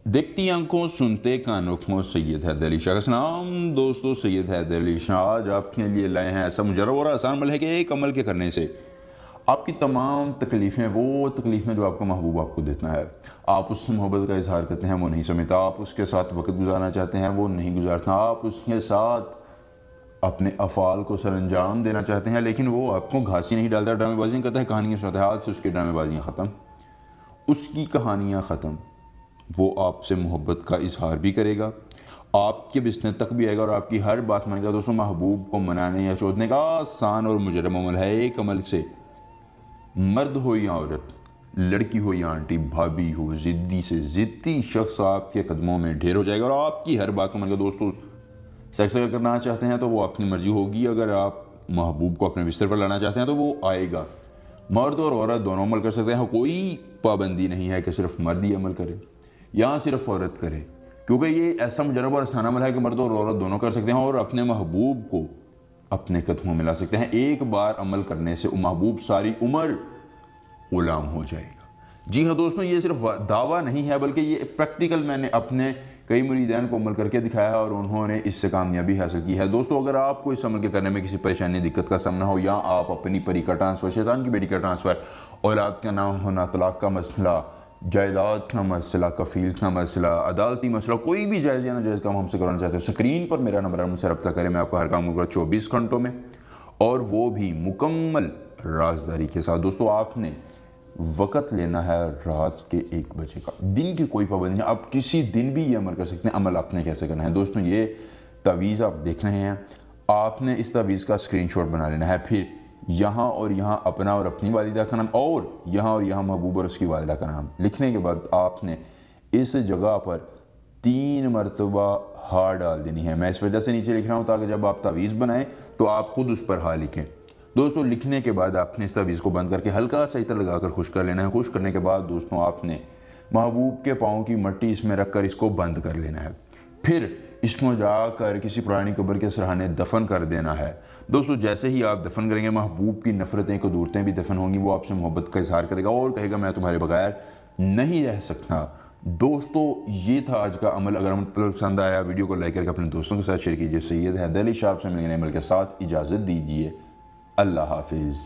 देखती आंखों सुनते कानों सैयद हैदर अली शाह का सलाम। दोस्तों, सैयद हैदर अली शाह आज आपके लिए लाए हैं ऐसा मुजर्रब और आसान अमल है कि एक अमल के करने से आपकी तमाम तकलीफ़ें, वो तकलीफ़ें जो आपका महबूब आपको देता है, आप उससे मोहब्बत का इजहार करते हैं, वो नहीं समझता। आप उसके साथ वक्त गुजारना चाहते हैं, वो नहीं गुजारता। आप उसके साथ अपने अफ़ाल को सरअंजाम देना चाहते हैं, लेकिन वो आपको घासी नहीं डालता, ड्रामेबाजी करता है, कहानियाँ सुनाता है। आज से उसकी ड्रामेबाजियाँ ख़त्म, उसकी कहानियाँ ख़त्म। वो आपसे मोहब्बत का इजहार भी करेगा, आपके बिस्तर तक भी आएगा और आपकी हर बात मानेगा। दोस्तों, महबूब को मनाने या चोदने का आसान और मुजर्रब अमल है। एक अमल से मर्द हो या औरत, लड़की हो या आंटी, भाभी हो, ज़िद्दी से ज़िद्दी शख्स आपके कदमों में ढेर हो जाएगा और आपकी हर बात को मानेगा। दोस्तों, सेक्स अगर करना चाहते हैं तो वो अपनी मर्जी होगी। अगर आप महबूब को अपने बिस्तर पर लाना चाहते हैं तो वो आएगा। मर्द और औरत दोनों अमल कर सकते हैं, कोई पाबंदी नहीं है कि सिर्फ मर्द ही अमल करे या सिर्फ औरत करे, क्योंकि ये ऐसा मुजर्रब और आसान अमल है कि मर्द और औरत दोनों कर सकते हैं और अपने महबूब को अपने कदमों में ला सकते हैं। एक बार अमल करने से महबूब सारी उम्र गुलाम हो जाएगा। जी हाँ दोस्तों, ये सिर्फ दावा नहीं है बल्कि ये प्रैक्टिकल मैंने अपने कई मुरीदान को अमल करके दिखाया और उन्होंने इससे कामयाबी हासिल की है। दोस्तों, अगर आपको इस अमल के करने में किसी परेशानी, दिक्कत का सामना हो, या आप अपनी परी का ट्रांसफ़र, शैतान की बेटी का ट्रांसफ़र, औलाद का ना होना, तलाक का मसला, जायदाद का मसला, कफ़ील का मसला, अदालती मसला, कोई भी जायज़ या नाजायज़ काम हमसे कराना चाहते हो, स्क्रीन पर मेरा नंबर है, मुझसे रब्ता करें। मैं आपका हर काम करूँगा 24 घंटों में, और वो भी मुकम्मल राजदारी के साथ। दोस्तों, आपने वक़्त लेना है रात के 1 बजे का, दिन की कोई पाबंदी नहीं। आप किसी दिन भी ये अमल कर सकते हैं। अमल आपने कैसे करना है दोस्तों, ये तावीज़ आप देख रहे हैं, आपने इस तावीज़ का स्क्रीनशॉट बना लेना है, फिर यहाँ और यहाँ अपना और अपनी वालिदा का नाम, और यहाँ महबूब और उसकी वालिदा का नाम लिखने के बाद आपने इस जगह पर 3 मरतबा हा डाल देनी है। मैं इस वजह से नीचे लिख रहा हूँ ताकि जब आप तावीज़ बनाएं तो आप ख़ुद उस पर हा लिखें। दोस्तों, लिखने के बाद आपने इस तावीज़ को बंद करके हल्का सा इत्र लगाकर खुश कर लेना है। खुश करने के बाद दोस्तों, आपने महबूब के पाँव की मट्टी इसमें रख कर इसको बंद कर लेना है। फिर इसको जाकर किसी पुरानी कब्र के सराहने दफन कर देना है। दोस्तों, जैसे ही आप दफन करेंगे, महबूब की नफ़रतें, कदूरतें भी दफन होंगी। वो आपसे मोहब्बत का इजहार करेगा और कहेगा, मैं तुम्हारे बगैर नहीं रह सकता। दोस्तों, ये था आज का अमल। अगर अमल पसंद आया, वीडियो को लाइक करके अपने दोस्तों के साथ शेयर कीजिए। सैयद हैदर अली शाह से मिलने अमल के साथ इजाज़त दीजिए। अल्लाह हाफिज़।